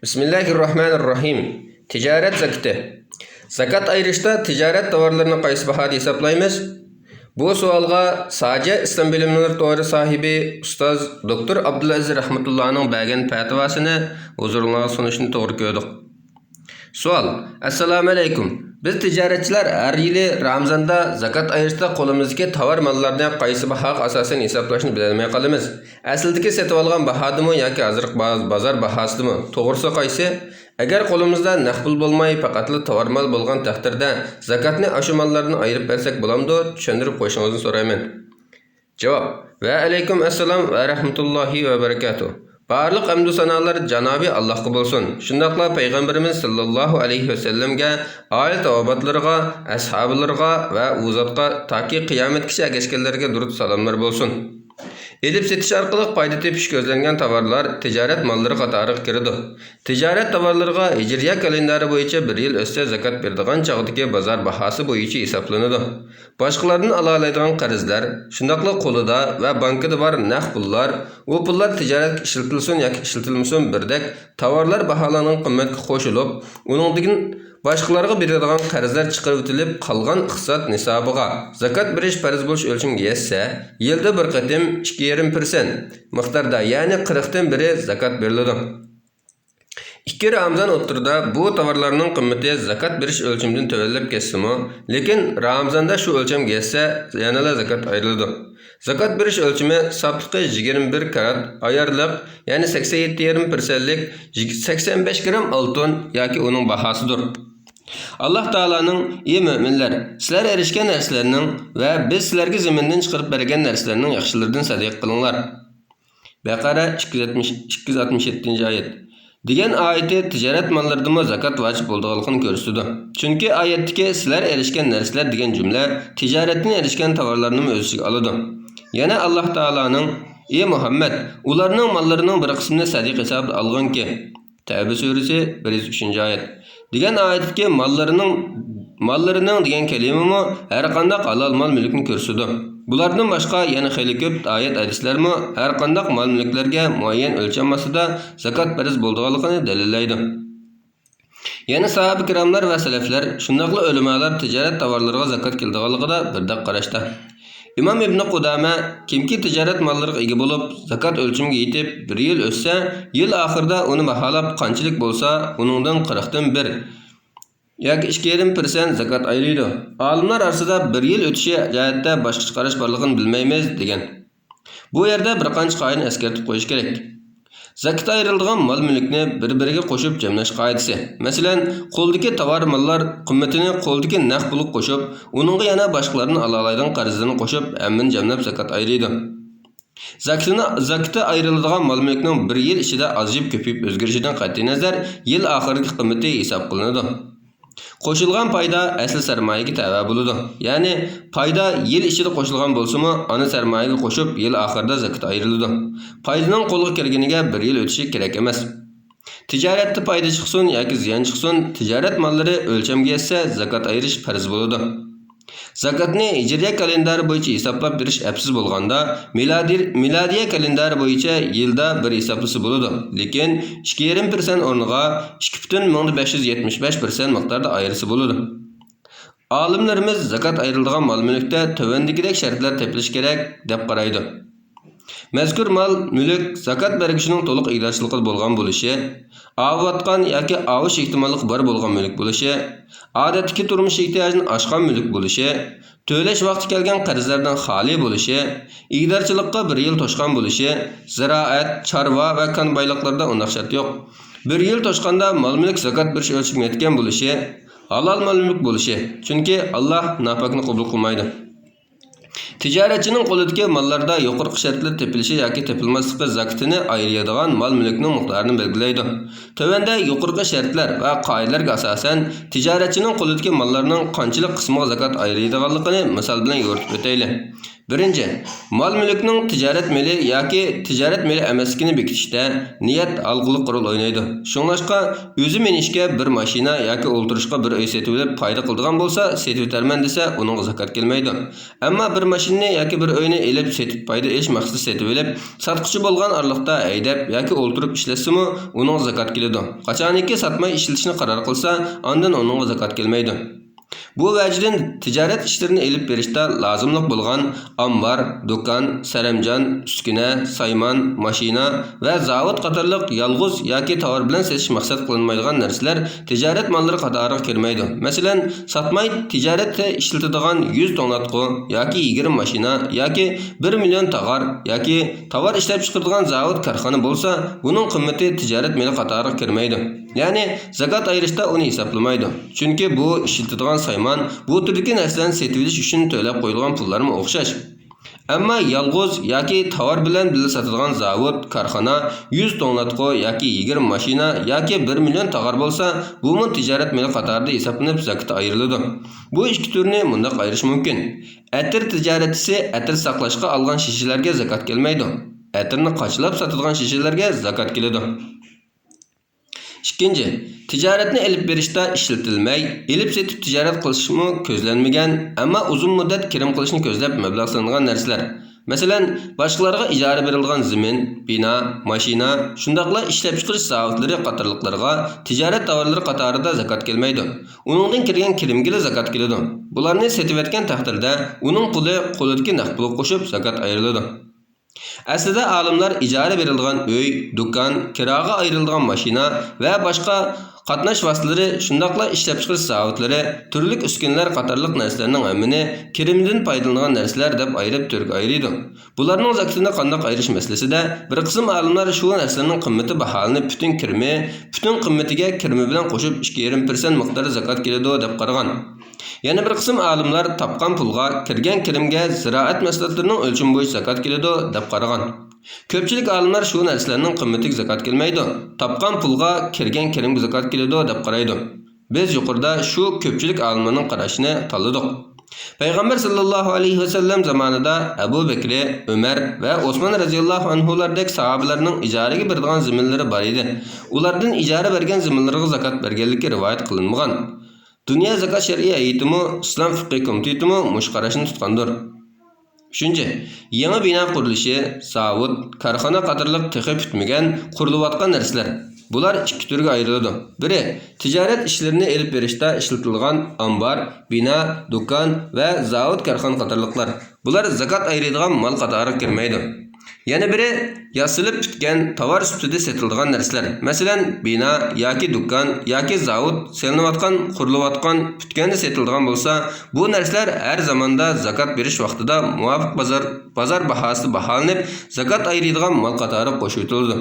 Bismillahirrahmanirrahim. Ticaret zakati. Zakat ayırışta ticaret tovarlarını qaysı bahada hesaplaymiz? Bu sualga sadece İslam bilimleri doğru sahibi Ustaz Doktor Abdülaziz Rahmetullah'ın bəgən fətvasını huzuruna sunuşunu doğru gördük. Sual. Assalamu alaikum. Biz ticaretçiler her yılı Ramazan'da zakat ayırışta kolumuzdaki tovar mallarını qaysı bahaq asasen hesaplaşını bilmey qalımız. Əslidiki setib alğan bahadımı yoki hazır bazar bahasıdımı? Toğrusu qaysı? Eğer kolumuzda naqd bolmay faqatlı tovar mal bolğan təqdirdə zakatni aşı mallarını ayırıp bersek bulamdı? Tushundirib qo'yishingizni so'rayman. Cevap. Ve aleyküm assalam ve rahmetullahi ve berekatuh. Barlıq əmdü sanalar Canabi Allah'a bolsun. Şundaqla Peygamberimiz sallallahu aleyhi ve sellemge, aile tavabatlarına, ashablarına ve uzatqa taki qiyomatgacha ergashganlarga durud salamlar bolsun. Edip setiş arqılıq payda tepiş gözlengen tovarlar ticaret malları qatarı kirdi. Ticaret tovarlarına hicriye kalendari boyunca bir yıl össe zakat berdigan çağdaki bazar bahası boyunca hesaplanıdı. Başqalarının alalaydigan qarzlar, şundaqla qo'lida ve bankada var naqd pullar, o pullar ticaret işletilsin yoki işletilmasin birdek tovarlar bahalanan qimmatga qo'shilib, uningdan başqalarga beradigan qarzlar chiqarib o'tilib, qolgan iqtisod nisobiga zakat berish farz bo'lish o'lchamiga yetsa, yilda bir qatim 2,5% miqdorda, ya'ni 40 dan biri zakat beriladi. 2 Ramazan o'tirida bu tovarlarning qimmati zakat berish o'lchamidan tövellab ketsimi, lekin Ramazanda shu o'lchamga yetsa, yana zakat ayriladi. Zakat berish o'lchami safliqi 21 karat ayarliq, ya'ni 87,5%lik 85 gram oltin yoki uning bahosidir. Allah Taala'nın ey müminler, sizler erişken narsalarning ve biz sizlarga zamindan chiqarib bergan narsalarning yaxshilaridan sadiq qilinglar. Baqara 267-oyat. Degan ayeti ticaret mallarida zakat vacib bo'lganligini ko'rsatdi. Chunki oyatdagi sizlar erishgan narsalar degan jumla tijoratni erishgan tovarlarni o'z ichiga oladi. Yana Alloh taolaning ey Muhammad, ularning mallarining bir qismini sadiq hisobda olganki. Tavba surasi 103-oyat. Degan oyatdagi mallarining degan kalimami har qanday halol mol mulkni ko'rsatdi. Bulardan boshqa yana xeyli ko'p oyat hadislarmi har qanday mol mulklarga muayyan o'lcham ostida zakat farz bo'lganligini dalillaydi. Yana sahabe kiramlar va salaflar, shundaqla ulamolar tijorat tovarlariga zakat keldiganligida birdaq qarashdi. İmam İbn Qudama kimki ticaret mallarına ega bo'lib, zakat o'lchamiga yetib, bir yil o'tsa, yil oxirida uni baholab qanchalik bo'lsa, uningdan 40 dan 1 yoki 2,5% zakat ayiradi. Olimlar orasida bir yil o'tishi jihatda boshqa qarash borligini bilmaymiz degan. Bu yerda bir qancha qoidani eskartib qo'yish kerak. Zakat ayriladigan mal mulkni bir-biriga qo'shib jamlash qoidasi. Masalan, qo'ldagi tovar mallar qimmatini qo'ldagi naqd pulga qo'shib, uningga yana boshqalarning alalaydigan qarzlarini qo'shib, hamman jamlab zakat ayiradi. Zakatı ayriladigan mal mulkning bir yil ichida ozib ko'payib o'zgarishidan qat'iy nazar, yil oxirgi qimmati hisob qilinadi. Qo'shilgan payda asl sarmoyaga tava bo'ladi. Ya'ni payda yil ichida qo'shilgan bo'lsa-mu, ana sarmoyaga qo'shib yil oxirida zakat ayriladi. Paydaning qo'lga kelganiga bir yil o'tishi kerak emas. Tijoratda payda chiqsin yoki ziyon chiqsin, tijorat mallari o'lchamga yetsa zakat ayirish farz bo'ladi. Zakatni hijriya kalendari bo'yicha hisoblab berish afsiz bo'lganda, miladiya kalendari bo'yicha yilda bir hisoblasi bo'ladi. Lekin 2,5% o'rniga 2,575% miqdorda ayirsa bo'ladi. Olimlarimiz zakat ayriladigan mol mulkda tövendagidek shartlar tepilish kerak deb qaraydi. Mazkur mol mulk zakat bergishining to'liq ig'dorchiligida bo'lgan bo'lishi, avvatgan yoki avish ehtimolligi bor bo'lgan mulk bo'lishi, odatdagi turmush ehtiyojini oshgan mulk bo'lishi, to'lash vaqti kelgan qarzlardan xoli bo'lishi, ig'dorchilikqa bir yil to'shgan bo'lishi, ziroat, chorva va kon boyliqlarda undaq shart yo'q. Bir yil to'shganda mol mulk zakat berish o'lchamiga yetgan bo'lishi, halol mol mulk bo'lishi, chunki Alloh nopokni qabul qilmaydi. Ticaretçinin qo'lidagi mallarda yuqorqi shartlar tepilishi yoki tepilmasligi zakatini ayiradigan mal mulkning miqdorini belgilaydi. Tövende yuqorqi shartlar va qoidalarga asosan ticaretçinin qo'lidagi mallarning qanchalik qismiga zakat ayiradiganligini misol bilan yo'ritib o'taylik. Birinci, mal-mülkning tijorat meli yoki tijorat meli emasligini bekitishda niyat alg'iliq rol o'ynaydi. Shunglashqa, o'zi minishga bir mashina yoki o'ltirishga bir uy setib olib foyda qiladigan bo'lsa, setib o'tarman desa, uning zakot kelmaydi. Ammo bir mashinani yoki bir uyni elib setib foyda olish maqsadida setib olib, sotquchi bo'lgan orliqda haydab yoki o'ltirib ishlasimi, uning zakot keladi. Qachoniki sotmay ishlatishni qaror qilsa, ondan uning zakot kelmaydi. Bu vajdan tijorat ishlarini elib berishda lozimlik bo'lgan ambar, do'kon, saramjon, uskuna, saymon, mashina va zavod qatorliq yolg'iz yoki tovar bilan setish maqsad qilinmaydigan narsalar tijorat mollari qatoriga kirmaydi. Masalan, sotmay tijoratda ishlatadigan 100 tonatqu yoki 20 mashina yoki 1 million tovar yoki tovar ishlab chiqaradigan zavod korxona bo'lsa, buning qimmati tijorat meli qatoriga kirmaydi. Ya'ni zakot ayirishda uni hisoblamaydi. Chunki bu ishlatadigan saymon bu turdagi narsalarni setib olish uchun to'lab qo'yilgan pullarga o'xshash. Ammo yolg'iz yoki tovar bilan birga sotadigan zavod, korxona 100 tonatqu yoki 20 mashina yoki 1 million tovar bo'lsa, bu tijorat meli qatorida hisoblanib zakot ayriladi. Bu ikki turni bundaq ayirish mumkin. Atir tijoratchisi atir saqlashga olgan shishalarga zakot kelmaydi. Atirni qochlab sotadigan shishalarga zakot keladi. İkinci, ticaretni elib berishda ishlatilmay, elib setib tijorat qilishmi ko'zlanmagan, ammo uzun muddat kirim qilishni ko'zlab mablag' solingan narsalar. Masalan, boshqalarga ijara berilgan zamin, bino, mashina, shundaqla ishlab chiqarish zavodlari qatorliqlarga tijorat tovarlari qatorida zakot kelmaydi. Uningdan kirgan kirimga zakot keladi. Bularni setib etgan taqdirda uning puli qo'lidagi naqd pul qo'shib zakot ayriladi. Aslida olimlar ijara berilgan uy, do'kon, kiraga ayrilgan mashina va boshqa qatnash vositalari, shundaqla ishlab chiqarish zavodlari, turli uskunlar qatorliq narsalarning hammini kirimdan foydalangan narsalar deb ayirib turga ayiradi. Bularning zakotini qanday ayirish masalasida bir qism olimlar shu narsalarning qimmati baholanib butun qimmatiga kirimi bilan qo'shib 2,5% miqdori zakot keladi deb qaragan. Yana bir qism olimlar topgan pulga, kirgan kirimga ziroat mahsulotlarining o'lchami bo'yicha zakot keladi deb qaragan. Ko'pchilik olimlar shu narsalarning qimmatiga zakot kelmaydi, topgan pulga, kirgan kirimga zakot keladi deb qaraydi. Biz yuqorida shu ko'pchilik olimlarning qarashini tanladik. Payg'ambar sallallohu alayhi va sallam zamonida Abu Bakr, Umar va Osmon radhiyallohu anhulardek sahobalarning ijaraga beradigan zaminlari bor edi. Ulardan ijara bergan zaminlarga zakot berganligi rivoyat qilinmagan. Dünya zakat şer'i ayetimi, İslam fiqhi komitetimi mush qarashni tutgandir. Üçüncü, yangi bino qurilishi, zavod, korxona qatorliq texi bitmagan, qurilayotgan narsalar. Bular ikki turga ayriladi. Biri, tijorat ishlarini elib berishda ishlatilgan ambar, bino, do'kon va zavod, korxona qatorliqlar. Bular zakot ayriladigan mal qatoriga kirmaydi. Yana biri yasilib bitgan tovar sifatida setiladigan narsalar. Masalan, bino yoki do'kon yoki zavod selinayotgan, qurilayotgan, bitganda setiladigan bo'lsa, bu narsalar har zamonda zakot berish vaqtida muvofiq bozor bahosida baholanib, zakot ayriladigan mal qatoriga qo'shib o'tiladi.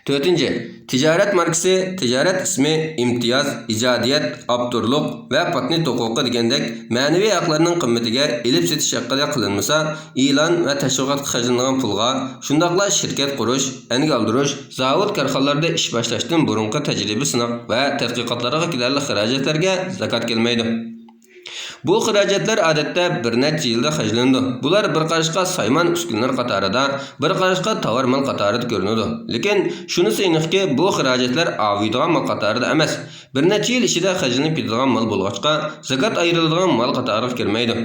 4. Tijorat markasi, tijorat ismi, imtiyoz, ijodiyat, avtorlik va patent huquqi degandek ma'naviy haqlarning qimmatiga elib setish haqida qilinmasa, e'lon va tashviqotga xarjlangan pulga, shundaqla shirkat qurish, anga oldirish, zavod korxonalarda ish boshlashdan burungi tajriba sinov va tadqiqotlarga kelarli xarajatlarga zakot kelmaydi. Bu xarajatlar odatda bir necha yilda xarjlanadi. Bular bir qarashqa saymon uskunlar qatorida, bir qarashqa tovar mal qatorida ko'rinadi. Lekin shunisi aniqki, bu xarajatlar aviydigan mal qatorida emas. Bir necha yil ichida xarjlanib ketadigan mal bo'lg'achqa, zakot ayriladigan mal qatoriga kirmaydi.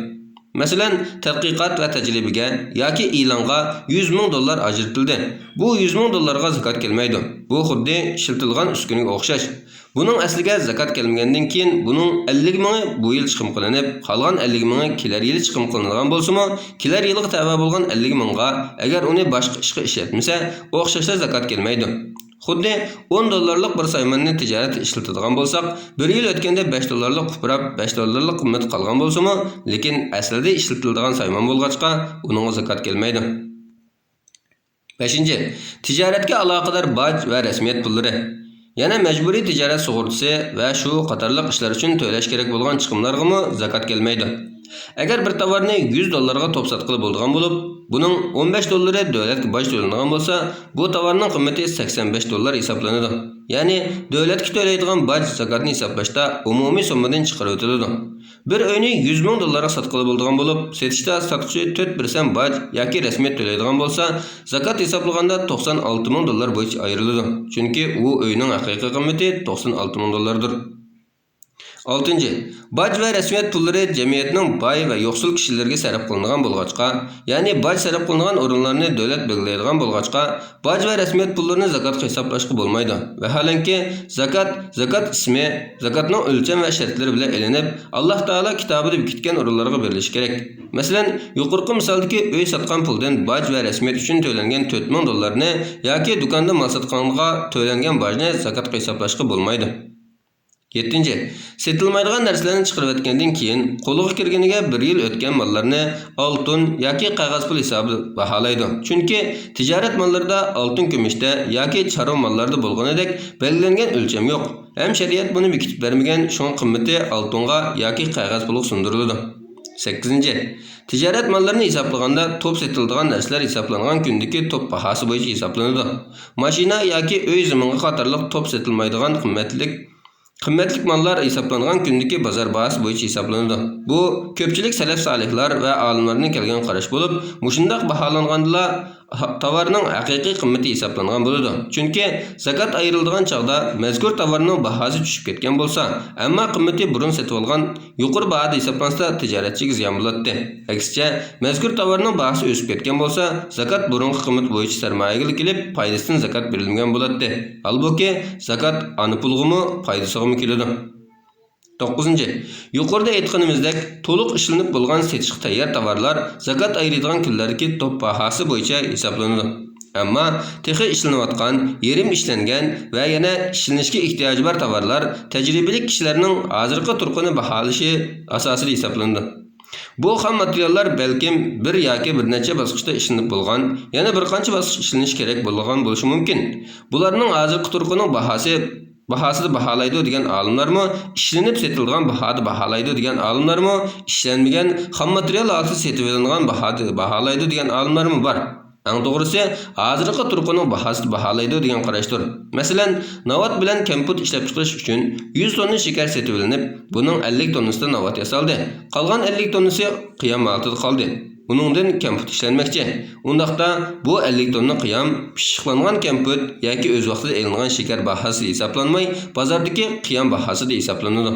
Masalan, tadqiqot va tajribaga yoki e'longa $100,000 ajratildi. Bu $100,000 zakot kelmaydi. Bu xuddi ishlatilgan uskunaga o'xshash. Buning asliga zakot kelmagandan keyin buning 50,000 bu yil chiqim qilinib, qolgan 50,000 kelar yili chiqim qilinadigan bo'lsa-mu, kelar yilga tava bo'lgan 50,000 agar uni boshqa ishga ishlatmasa, o'xshashda zakot kelmaydi. Xuddi $10 bir saymonni tijorat ishlatadigan bo'lsak, bir yil o'tganda $5 quprab, $5 qimmat qolgan bo'lsa-mu, lekin aslida ishlatiladigan saymon bo'lg'achqa, uning zakot kelmaydi. 5. Tijoratga aloqador boj va rasmiyat pullari. Yana majburiy tijorat sug'urtasi va shu qatorliq ishlar uchun to'lash kerak bo'lgan chiqimlarga zakot kelmaydi. Agar bir tovarni $100 ga to'psatqili bo'lgan bo'lib, buning $15 davlatga boj to'lanadigan bo'lsa, bu tovarning qimmati $85 hisoblanadi. Ya'ni davlatga to'laydigan boj zakotni hisoblashda umumiy summadan chiqarib o'tiladi. Bir öyni 100 ming dollarga satqılı bo'ladigan bo'lib, setishda satqıcı 4% baj yoki rasmiyat to'laydigan bo'lsa, zakat hisoblaganda 96 ming dollar bo'yicha ayriladi. Chunki u uyning haqiqiy qiymati 96 ming dollardir. 6. Baj va rasmiyat pullari jamiyatning boy va yo'qsul kishilarga sarf qilingan bo'lg'achqa, ya'ni baj sarf qilingan o'rinlarni davlat belgilaydigan bo'lg'achqa, baj va rasmiyat pullarini zakatga hisoblashga bo'lmaydi. Vaholanki, zakat ismi, zakatning o'lcham va shartlari bilan elinib, Alloh taolo kitobida bekitgan o'rinlarga berilishi kerak. Masalan, yuqorqi misoldagi uy sotgan puldan baj va rasmiyat uchun to'langan 4 ming dollarni yoki do'konda mal sotganga to'langan bajni zakatga hisoblashga bo'lmaydi. 7. Setilmaydigan narsalarni chiqarib o'tgandan keyin qo'liga kirganiga 1 yil o'tgan mallarni oltin yoki qog'oz pul hisobida baholaydi. Chunki tijorat mallarida oltin kumushda yoki chorva mallarda bo'lganidek belgilangan o'lcham yo'q. Ham shariat buni bekitib bermagan, shunga qimmati oltinga yoki qog'oz pulga sundiriladi. 8. Tijorat mallarini hisoblaganda top setiladigan narsalar hisoblangan kundagi top bahosi bo'yicha hisoblanadi. Mashina yoki uy zaminga qatorliq top setilmaydigan qimmatlik mallar hisoblangan kundagi bozor bahasi bo'yicha hisoblanadi. Bu ko'pchilik salaf solihlar va olimlarning kelgan qarash bo'lib, mushundaq baholanganda tovarning haqiqiy qimmati hisoblangan bo'ladi. Chunki zakat ayriladigan chaqda mazkur tovarning bahosi tushib ketgan bo'lsa, ammo qimmati burun setib olgan yuqori bahada hisoblansa tijoratchiga ziyon bo'ladi. Aksicha, mazkur tovarning bahosi o'sib ketgan bo'lsa, zakat burungi qimmat bo'yicha sarmoyaga kelib, foydasidan zakat berilmagan bo'ladi. Albuki, zakat ani pulg'imi, foydasiga keladi. 9. Yuqorida aytganimizdek, to'liq ishlanib bo'lgan setishga tayyor tovarlar zakat ayriladigan kunlardagi top bahosi bo'yicha hisoblanadi. Ammo texi ishlanayotgan, yerim ishlangan va yana ishlanishga ehtiyoji bor tovarlar tajribali kishilarning hozirgi turqini baholashi asosida hisoblanadi. Bu ham materiallar balkim bir yoki bir necha bosqichda ishlanib bo'lgan, yana bir qancha bosqich ishlanish kerak bo'lgan bo'lishi mumkin. Bularning hozirgi turqining bahasida baholaydi degan olimlarmi, ishlanib setilgan bahada baholaydi degan olimlarmi, ishlanmagan xam material asosida setib olingan bahada baholaydi degan olimlarmi bor. Eng to'g'risi, hozirgi turqining bahasida baholaydi degan qarashdir. Masalan, navat bilan kompot ishlab chiqarish uchun 100 tonna shakar setib olinib, buning 50 tonnasida navat yasaldi. Qolgan 50 tonnasi qiyam altida qoldi. Uningdan kompot ishlanmoqchi. Undaqda bu 50 tonna qiyam pishiqlangan kompot yoki o'z vaqtida elingan shakar bahasi hisoblanmay, bozordagi qiyam bahasida hisoblanadi.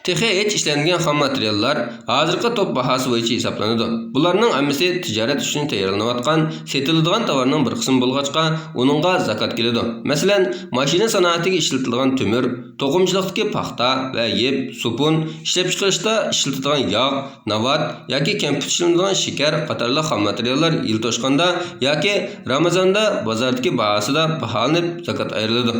Texi hech ishlangan xam materiallar hozirgi top bahasi bo'yicha hisoblanadi. Bularning hammasi tijorat uchun tayyorlanayotgan, setiladigan tovarning bir qismi bo'lg'achqa, uningga zakat keladi. Masalan, mashina sanoatiga ishlatilgan temir, to'qimchilikdagi paxta va yeb, supun, ishlab chiqarishda ishlatiladigan yog', navat yoki kompot ishlanadigan shakar qatorli xam materiallar yil to'shqanda yoki Ramazonda bozordagi bahasida baholanib zakat ayriladi.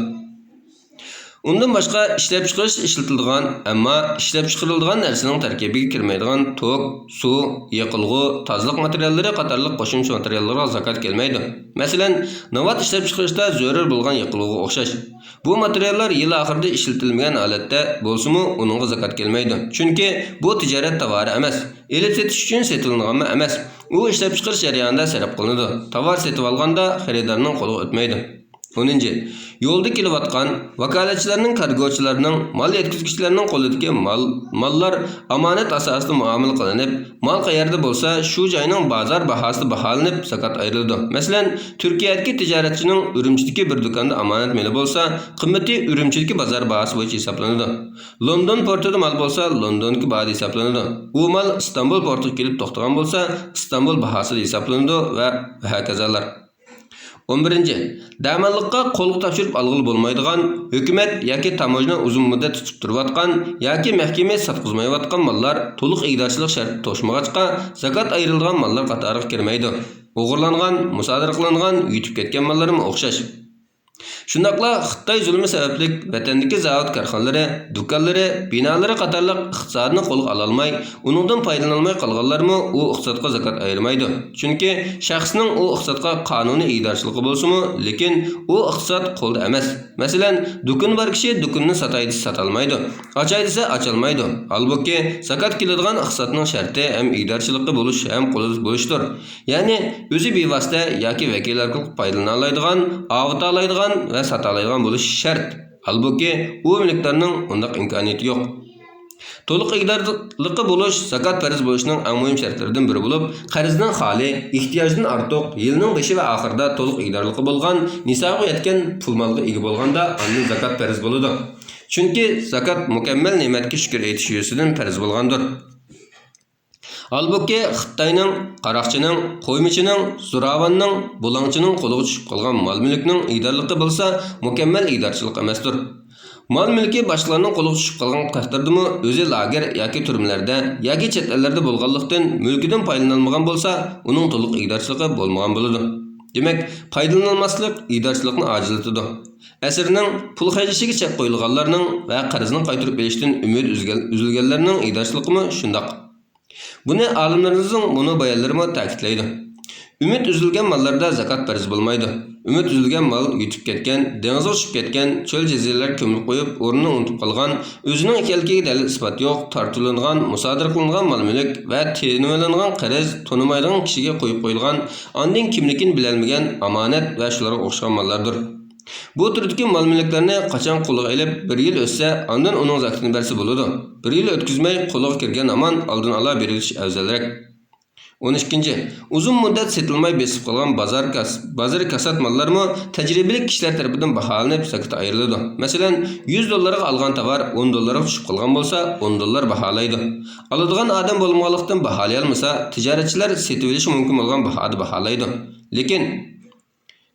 Undan boshqa ishlab chiqarish ishlatiladigan, ammo ishlab chiqariladigan narsaning tarkibiga kirmaydigan tok, suv, yiqilg'i, tozalik materiallari qatorliq qo'shimcha materiallarga zakat kelmaydi. Masalan, navat ishlab chiqarishda zarur bo'lgan yiqilg'iga o'xshash. Bu materiallar yil oxirida ishlatilmagan holatda bo'lsa-mu, uningga zakat kelmaydi. Chunki bu tijorat tovari emas, elib setish uchun setilgan emas. U ishlab chiqarish jarayonida sarf qilinadi. Tovar setib olganda xaridorning qo'liga o'tmaydi. 10. Yo'lda kelayotgan vakolatchilarning, kargochilarning, mal yetkazuvchilarning qo'lidagi mallar omonat asosida muomala qilinib, mal qayerda bo'lsa, shu joyning bozor bahosida baholanib zakat ayriladi. Masalan, Turkiyadagi tijoratchining Urumchidagi bir do'konda omonat mali bo'lsa, qimmati Urumchidagi bozor bahosi bo'yicha hisoblanadi. London portida mal bo'lsa, Londondagi baho hisoblanadi. U mal Istanbul portiga kelib to'xtagan bo'lsa, Istanbul bahosida hisoblanadi va hokazolar. 11. Damallıqqa qo'lga topshirib olg'ili bo'lmaydigan, hukumat yoki tamojna uzun muddat tutib turayotgan yoki mahkama sotqizmayotgan mallar to'liq egdorchilik sharti to'shmag'achqa zakat ayrilgan mallar qatoriga kirmaydi. O'g'irlangan, musodara qilingan, yutib ketgan mallarga o'xshash. Shundaqla Xitoy zulmi sababli vatandagi zavod korxonalari, do'konlari, binolari qatorliq iqtisodni qo'lga ola olmay, uningdan foydalana olmay qolganlarmi u iqtisodga zakat ayirmaydi. Chunki shaxsning u iqtisodga qonuniy egdorchiligi bo'lsa-mu, lekin u iqtisod qo'lda emas. Masalan, do'kon bor kishi do'konni sotaydi, sota olmaydi. Ochaydi desa ocholmaydi. Albuki zakat keladigan iqtisodning sharti ham egdorchilikda bo'lish, ham qo'lda bo'lishdir. Ya'ni o'zi bevosita yoki vakillar qilib foydalana oladigan, avta oladigan va sota oladigan bo'lish shart. Albuki u mulkdorning undaq imkoniyati yo'q. To'liq iqtidorli bo'lish zakat farz bo'lishning eng muhim shartlaridan biri bo'lib, qarzdan xoli, ehtiyojdan ortiq, yilning boshi va oxirida to'liq iqtidorli bo'lgan, nisobga yetgan pul molga ega bo'lganda undan zakat farz bo'ladi. Chunki zakat mukammal ne'matga shukr etish yuzasidan farz bo'lgandir. Halbuki Xitoyning, qaroqchining, qo'ymichining, zo'ravonning, bulangchining qo'liga tushib qolgan mol-mulkning iqtidorligi bo'lsa, mukammal iqtidorchilik emasdir. Mal-mulki boshqalarning qo'liga tushib qolgan taqdirdami, o'zi lager yoki turmalarda yoki chet ellarda bo'lganlikdan mulkidan foydalanolmagan bo'lsa, uning to'liq iqtidorchiligi bo'lmagan bo'ladi. Demak, foydalanolmaslik iqtidorchilikni ojizlatadi. Asrning pul xajishiga chek qo'yilganlarning va qarzni qaytarib berishdan umid uzilganlarning iqtidorchiligimi shundoq. Buni olimlarimizning buni bayonlarida ta'kidlaydi. Ümit üzülgen mallarda zakat farz bo'lmaydi. Ümit üzülgen mal yutib ketgan, dengizga tushib ketgan, cho'l jaziralar ko'mib qo'yib, o'rnini unutib qolgan, o'zining ekanligiga dalil isbot yo'q, tortilingan, musodir qilingan mol-mulk va tenilangan qarz tonimaydigan kishiga qo'yib qo'yilgan, ondan kimligini bilolmagan omonat va shularga o'xshagan mallardir. Bu turdagi mol-mulklarni qachon qo'lga olib, 1 yil o'tsa, ondan uning zakatini bersa bo'ladi. 1 yil o'tkazmay qo'lga kirgan aman oldin ola berilish afzalroq. 12. Uzun muddat setilmay besib qolgan bozor kasat mallarmi tajribali kishilar tarafidan baholanib zakatga ayriladi. Masalan, $100 olgan tovar $10 tushib qolgan bo'lsa, $10 baholaydi. Oladigan odam bo'lmaganlikdan baholay olmasa, tijoratchilar setib olishi mumkin bo'lgan bahoda baholaydi. Lekin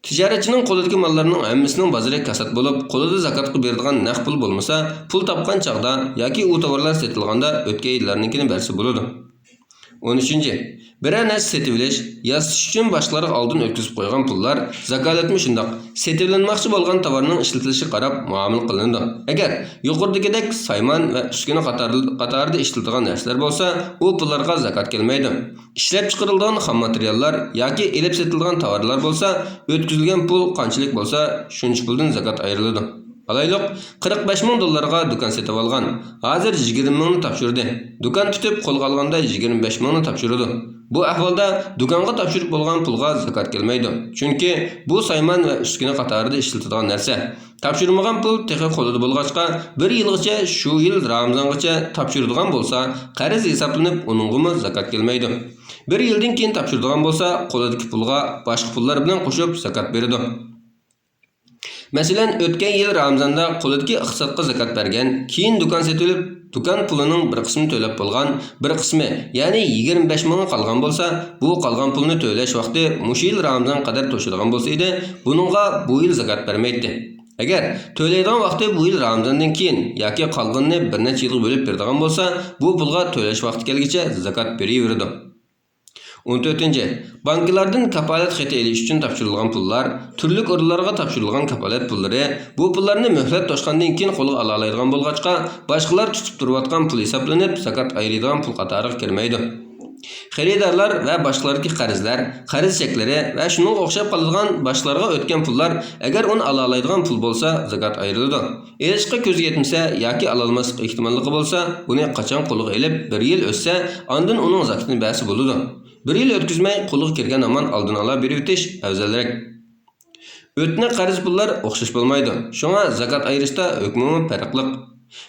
tijoratchining qo'lidagi mallarning hammasining bozori kasat bo'lib, qo'lida zakatga beradigan naqd pul bo'lmasa, pul topgan chaqda yoki u tovarlar setilganda o'tgan yillarnikini bersa bo'ladi. 13. Biror narsa setib olish, yasish uchun boshqalarga oldin o'tkazib qo'ygan pullar zakalatmi shundoq. Setib olinmoqchi bo'lgan tovarning ishlatilishi qarab muomala qilinadi. Agar yuqoridagidek saymon va uskuna qatorida ishlatilgan narsalar bo'lsa, u pullarga zakat kelmaydi. Ishlab chiqarilgan xom materiallar yoki elib setilgan tovarlar bo'lsa, o'tkazilgan pul qanchalik bo'lsa, shuncha puldan zakat ayriladi. Alayliq $45,000 do'kon setib olgan. Hozir 20,000 topshirdi. Do'kon tutib qo'lga olganda 25,000 topshiradi. Bu ahvolda do'konga topshirib bo'lgan pulga zakat kelmaydi. Chunki bu saymon va uskuna qatorida ishlatiladigan narsa. Topshirmagan pul texnik qo'lida bo'lg'achqa 1 yilgacha shu yil Ramazongacha topshiradigan bo'lsa, qarz hisoblanib, uningga zakat kelmaydi. 1 yildan keyin topshiradigan bo'lsa, qo'lidagi pulga boshqa pullar bilan qo'shib zakat beradi. Masalan, o'tgan yil Ramazonda qo'lidagi iqtisodga zakat bergan, keyin do'kon setilib, do'kon pulining bir qismini to'lab bo'lgan, bir qismi, ya'ni 25,000 qolgan bo'lsa, bu qolgan pulni to'lash vaqti mush yil Ramazon qadar to'shadigan bo'lsa edi, buningga bu yil zakat bermaydi. Agar to'laydigan vaqti bu yil Ramazondan keyin yoki qolganini bir necha yilga bo'lib beradigan bo'lsa, bu pulga to'lash vaqti kelguncha zakat beraveradi. 14. Banklardan kapolat xati elish uchun topshirilgan pullar, turli o'rinlarga topshirilgan kapolat pullari, bu pullarni muhlat to'shqandan keyin qo'lga ola oladigan bo'lg'achqa, boshqalar tutib turayotgan pul hisoblanib, zakat ayriladigan pul qatoriga kirmaydi. Xaridorlar va boshqalarga qarzlar, qarz cheklari va shunga o'xshab qoladigan boshqalarga o'tgan pullar, agar uni ola oladigan pul bo'lsa, zakat ayriladi. Erishga ko'z yetmasa yoki ola olmaslik ehtimolligi bo'lsa, buni qachon qo'lga olib 1 yil o'tsa, ondan uning zakatini bersa bo'ladi. 1 yil o'tkazmay qo'lga kirgan aman oldin ola berib o'tish afzalroq. O'tna qarz pullar o'xshash bo'lmaydi. Shunga zakat ayirishda hukmi farqli.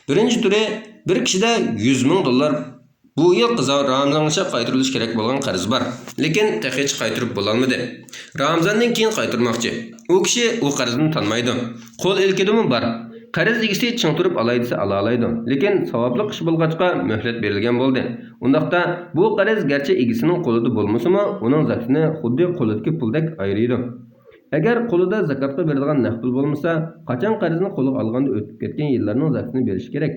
Birinchi turi bir kishida $100,000 bu yil Ramazongacha qaytarilishi kerak bo'lgan qarz bor. Lekin hech qaytarib bo'la olmadi. Ramazondan keyin qaytarmoqchi. U kishi u qarzni tanmaydi. Qo'l ilkidimi bor. Qarz egisi ching turib olay desa ola oladi. Lekin savobli ish bo'lg'achqa muhlat berilgan bo'ldi. Undaqda bu qarz garchi egisining qo'lida bo'lmasa-mu, uning zakatini xuddi qo'lidagi puldek ayiradi. Agar qo'lida zakatga beradigan naqd pul bo'lmasa, qachon qarzni qo'lga olganda o'tib ketgan yillarning zakatini berish kerak.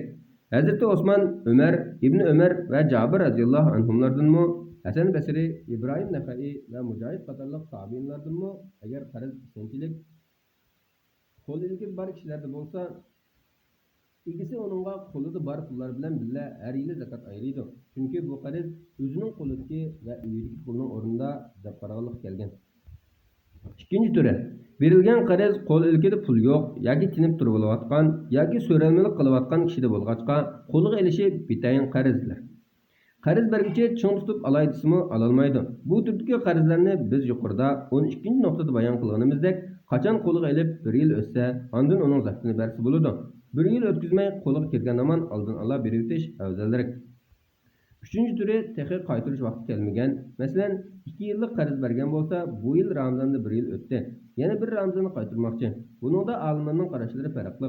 Hazrati Osman, Umar, Ibn Umar va Jabir radhiyallohu anhumlardanmi, Hasan Basri, İbrahim Naxai va Mujohid qatorliq tabiinlardanmi, agar qarz ishonchlik qo'lidagi bar kishilarda bo'lsa, egisi uningga qo'lida bar pullar bilan billa har yili zakat ayiradi. Chunki bu qarz o'zining qo'lidagi va uyidagi pulning o'rnida deb qaralib kelgan. Ikkinchi turi, berilgan qarz qo'l ilkida pul yo'q yoki tinib turib olayotgan yoki so'ralmalik qilayotgan kishida bo'lg'achqa qo'lga elishi bitayin qarzlar. Qarz bergichi ching tutib olay desimi ololmaydi. Bu turdagi qarzlarni biz yuqorida 12-nuqtada bayon qilganimizdek, qachon qo'lga elib 1 yil o'tsa, ondan uning zakatini bersa bo'ladi. Bir yıl ötküzmey qo'lga kirgan aman oldin ola berib o'tish afzalroq. Üçüncü türü texi qaytırış vaqti kelmagan. Masalan, 2 yıllık qarz bergan bo'lsa, bu yil Ramazonda 1 yil o'tdi. Yana bir Ramazonni qaytarmoqchi. Buningda olimlarning qarashlari farqli.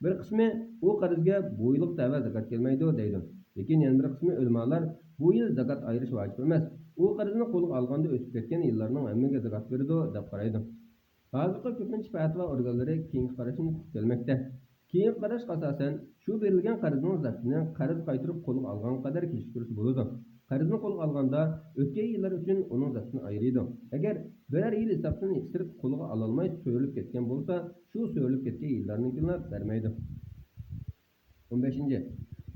Bir qismi u qarzga bu yillik tava zakat kelmaydi deydi. Lekin yana bir qismi ulamolar bu yil zakat ayirish vojib emas. U qarzni qo'lga olganda o'tib ketgan yillarning hammaga zakat beradi deb qaraydi. Hozirgi ko'pincha fatvo organlari keyingi qarashni kelmoqda. Keyingi qarash asosan shu berilgan qarzning zakatini qarz qaytarib qo'lga olgan qadar kechirish bo'ladi. Qarzni qo'lga olganda o'tgan yillar uchun uning zakatini ayiradi. Agar biror yil hisobini istirib qo'lga ololmay so'rilib ketgan bo'lsa, shu so'rilib ketgan yillarnikilar bermaydi. 15.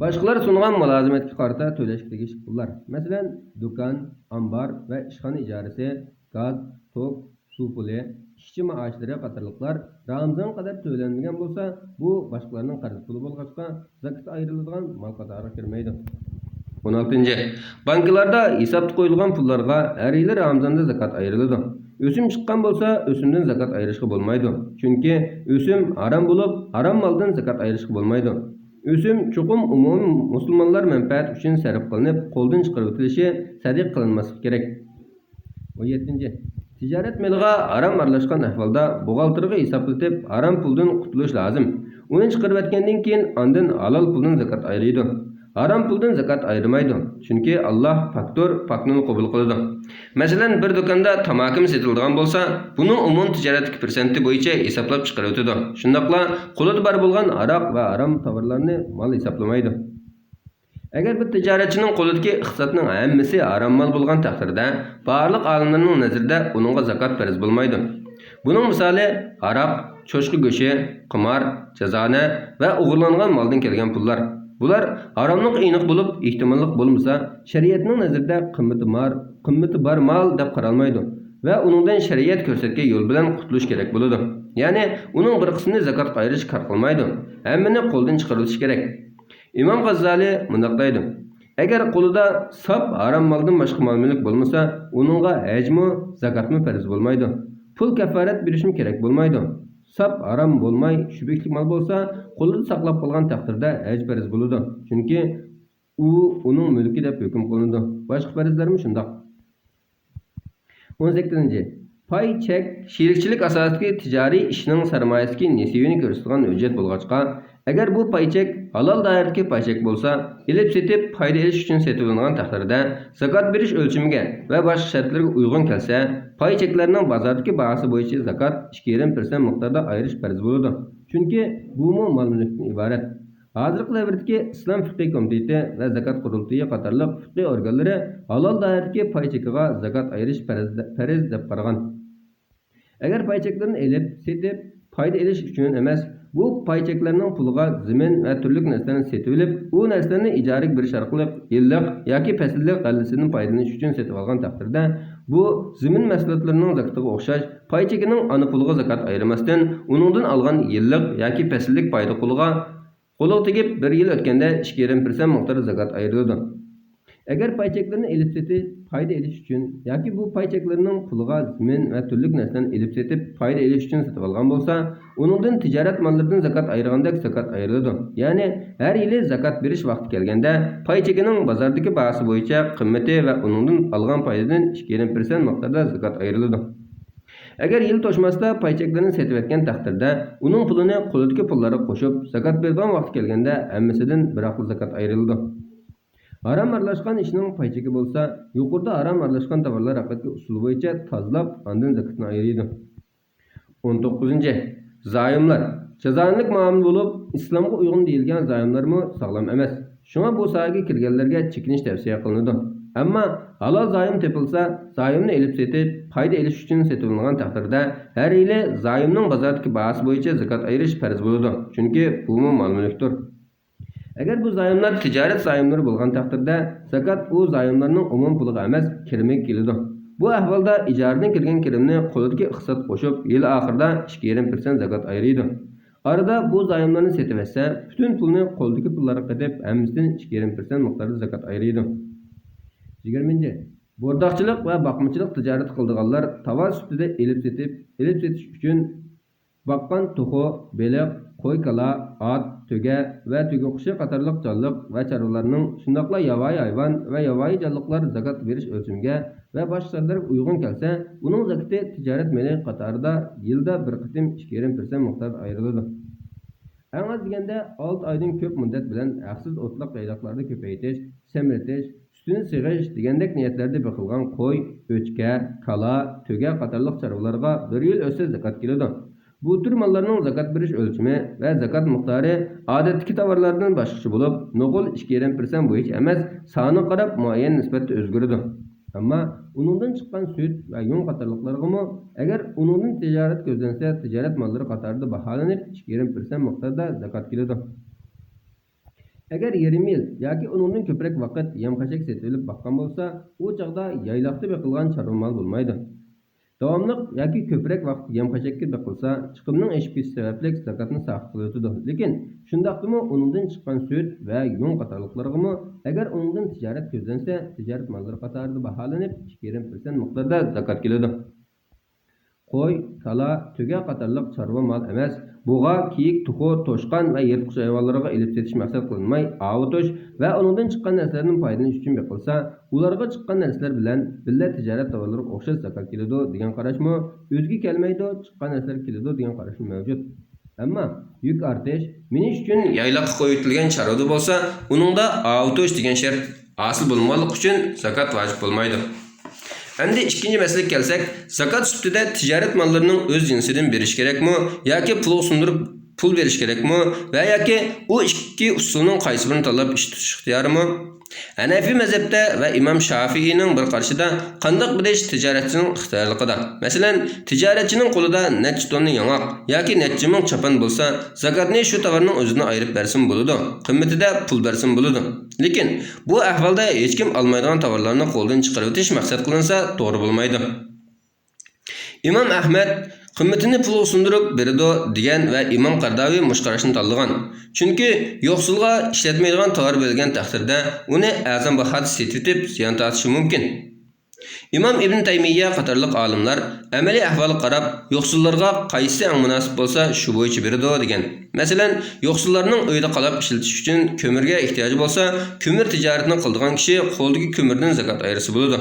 Boshqalar sungan mulozimatga qarata to'lashga tegishli pullar. Masalan, do'kon, ambar va ishxona ijarasi, gaz, tok, suv puli, ishchi maoshlari qatorliqlar Ramazon qadar to'lanmagan bo'lsa, bu boshqalarning qarz puli bo'lg'achqa zakat ayriladigan mol qatoriga kirmaydi. 16. Bankalarda hisobda qo'yilgan pullarga har yili Ramazonda zakat ayriladi. O'sim chiqqan bo'lsa, o'simdan zakat ayirishga bo'lmaydi. Chunki o'sim harom bo'lib, harom moldan zakat ayirishga bo'lmaydi. O'sim chuqum umumiy musulmonlar manfaat uchun sarf qilinib, qo'ldan chiqarib o'tilishi sadiq qilinmasligi kerak. 17. Tijorat meliga harom aralashgan ahvolda buxgalterga hisoblatib, harom puldan qutulish lozim. Uni chiqarib o'tgandan keyin ondan halol puldan zakat ayiradi. Haram puldan zakat ayırmaydı. Çünkü Allah paktur, paknını qabul qiladi. Masalan, bir do'konda tamakim setiladigan bo'lsa, buning umum tijoratdagi persenti bo'yicha hisoblab chiqarib o'tadi. Shundaqla qo'lida bor bo'lgan aroq va harom tovarlarni mal hisoblamaydi. Agar bir tijoratchining qo'lidagi iqtisodning hammasi harom mal bo'lgan taqdirda, barliq olimlarning nazarida uningga zakat farz bo'lmaydi. Buning misoli aroq, cho'chqa go'shi, qimor, jazona va o'g'irlangan moldan kelgan pullar. Bular haramlık aniq bo'lib, ehtimollik bo'lmasa, shariatning nazarida qimmati bor mal deb qaralmaydi va uningdan shariat ko'rsatgan yo'l bilan qutulish kerak bo'ladi. Ya'ni uning bir qismini zakot ayirish kar qilmaydi. Hammani qo'ldan chiqarilish kerak. Imom G'azzali mundaq deydi: Agar qo'lida sop harom moldan boshqa mol-mulk bo'lmasa, uningga hajmi, zakatmi farz bo'lmaydi. Pul kafarat berishim kerak bo'lmaydi. Sap haram bo'lmay, shubhali mal bo'lsa, qo'lida saqlab qolgan taqdirda haj farz bo'ladi. Chunki u uning mulki deb hukm qilinadi. Boshqa farzlarmi shundoq. 18. Pay chek sherikchilik asosidagi tijoriy ishning sarmoyasiga nisbini ko'rsatgan hujjat bo'lg'achqa, agar bu pay chek halol doiradagi pay chek bo'lsa, ilib setib foyda olish uchun setilgan taqdirda zakat berish o'lchamiga va boshqa shartlarga uyg'un kelsa, pay cheklarning bozordagi bahosi bo'yicha zakat 2,5% miqdorda ayirish farz bo'ladi. Chunki bu mol-mulkdan iborat. Hozirgi davrdagi Islom fiqh komiteti va zakat qurultiyi qatorliq fiqh organlari halol doiradagi pay chekiga zakat ayirish farz deb qaragan. Agar pay cheklarni elib setib foyda olish uchun emas, bu pay cheklarning puliga zimin va turli narsalarni setib olib, u narsalarni ijaraga berish orqali yillik yoki fasllik g'allasidan foydalanish uchun setib olgan taqdirda, bu zimin mahsulotlarining zakatiga o'xshash pay chekining ana puliga zakat ayirmasdan, uningdan olgan yillik yoki fasllik foyda puliga qo'lga tegib 1 yil o'tganda 2,5% miqdorda zakat ayriladi. Agar pay cheklarni elib setib foyda olish uchun yoki bu pay cheklarining puliga zimin va turli narsalarni elib setib foyda olish uchun setib olgan bo'lsa, uningdan tijorat mollaridan zakat ayirgandek zakat ayriladi. Ya'ni har yili zakat berish vaqti kelganda pay chekining bozordagi bahosi bo'yicha qimmati va uningdan olgan foydadan 2,5% miqdorda zakat ayriladi. Agar yil to'shmasda pay cheklarni setib etgan taqdirda, uning pulini qo'lidagi pullarga qo'shib zakat bergan vaqti kelganda hammasidan bir aql zakat ayriladi. Haram aralashgan ishning pay cheki bo'lsa, yuqorida haram aralashgan tovarlar haqidagi usul bo'yicha tozalab, ondan zakatni ayiradi. 19. Zoyimlar. Jazonlik muomala bo'lib, islomga uyg'un deyilgan zoyimlarmi sog'lom emas. Shunga bu sohaga kirganlarga chekinish tavsiya qilinadi. Ammo halol zoyim topilsa, zoyimni elib setib, foyda olish uchun setilgan taqdirda, har yili zoyimning bozordagi bahosi bo'yicha zakat ayirish farz bo'ladi. Chunki bu mol-mulkdir. Agar bu zoyimlar tijorat zoyimlari bo'lgan taqdirda, zakat u zoyimlarning umum puliga emas, kirimiga keladi. Bu ahvolda ijaradan kirgan kirimni qo'lidagi iqtisod qo'shib, yil oxirida 2,5% zakat ayiradi. Arada bu zoyimlarni setib etsa, butun pulni qo'ldagi pullarga qatib, hammasidan 2,5% miqdorda zakat ayiradi. 20. Bo'rdoqchilik va boqmachilik tijorat qildiganlar tovar ustida elib setish uchun Baqqan tuxu, beliq, qo'y kala, at, töge ve töge quşu qatarlıq canlıq ve çarvalarının şundaqla yavayi hayvan ve yavayi canlıqlar zakat veriş ölçümge ve başlarına uygun kelse, bunun zakati ticaret meli qatarida yılda bir qitim 2,5% miqdar ayrıldı. En az degende 6 aydan köp müddet bilen haqsız otlaq yaylaqlarda köpeytiş, semretiş, sütünü sığış degandek niyetlerde bakılgan qo'y, o'chka, kala, töge qatarlıq çarvalarga 1 yıl öse zakat keladi. Bu tür mallarning zakat berish ölçümü ve zakat miqdori odatdagi tovarlardan boshqacha bo'lib, nuqul 2,5% bo'yicha emas, soni qarab muayyan nisbatda o'zgaradi. Ammo uningdan chiqqan süt va yun qatorliqlarga agar uningdan tijorat ko'zlansa, tijorat mollari qatorida baholanib 2,5% miqdorda zakat keladi. Agar yarim yil yoki uningdan ko'proq vaqt yem-qashak setilib boqqan bo'lsa, u chaqda yaylaqda beqilgan chorva mal bo'lmaydi. Davamlıq yoki ko'proq vaqt yem-qashakka beqilsa, chiqimning oshib ketishi sababli zakatni saqit qiladi. Lekin shundaqdimi uningdan chiqqan süt va yun qatorliqlarga agar uningdan tijorat ko'zlansa, tijorat mollari qatorida baholanib 2,5% miqdorda zakat keladi. Qo'y, kala, töge qatorliq chorva mal emas, buğa, kiyik, tuxu, to'shqon va yirtqich hayvonlarga ilib setish maqsad qilinmay, avutish va uningdan chiqqan narsalarning foydalanish uchun beqilsa, ularga chiqqan narsalar bilan billa tijorat tovarlariga o'xshash zakat keladi degan qarashmi, o'zga kelmaydi, chiqqan narsalar keladi degan qarash mavjud. Ammo yuk artish menish uchun yaylaqqa qo'yitilgan chorva bo'lsa, uningda avutish degan shart hosil bo'lmaganligi uchun zakat vojib bo'lmaydi. Endi ikinci meseleye gelsek, zakat sübtida ticaret mallarının öz cinsinden beriş gerekmi yoki pul sundurup pul beriş gerekmi ve yoki o iki usulunun qaysi birini tanlab ish tutish ixtiyorimi? Hanefi mezhepte ve İmam Şafii'nin bir qarshida qandaq bilish ticaretçinin ixtiyorligida. Masalan, ticaretçinin qo'lida necha tonna yong'oq yoki necha ming chapan bo'lsa, zakatni shu tovarning o'zini ayirib bersin bo'ladi. Qimmatida pul bersin bo'ladi. Lekin bu ahvolda hech kim olmaydigan tovarlarni qo'ldan chiqarib o'tish maqsad qilinsa, to'g'ri bo'lmaydi. İmam Ahmed qimmatini pul sundurup beradi degan ve İmam Qardavi mushqarashni tanlagan. Chunki yo'qsulga ishlatmaydigan tovar bo'lgan taqdirda uni azam bahada setitib ziyon tortishi mumkin. İmam İbn Taymiyya qatorliq olimlar amaliy ahvolga qarab yo'qsullarga qaysi eng munosib bo'lsa shu bo'yicha beradi degan. Masalan, yo'qsullarning uyda qolib ishlatish uchun ko'mirga ehtiyoji bo'lsa, ko'mir tijoratini qildigan kishi qo'ldagi ko'mirdan zakat ayirsa bo'ladi.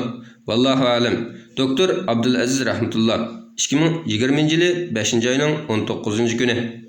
Vallohu alam. Doktor Abdulaziz rahmatulloh 2020 yılı 5. ayının 19. günü.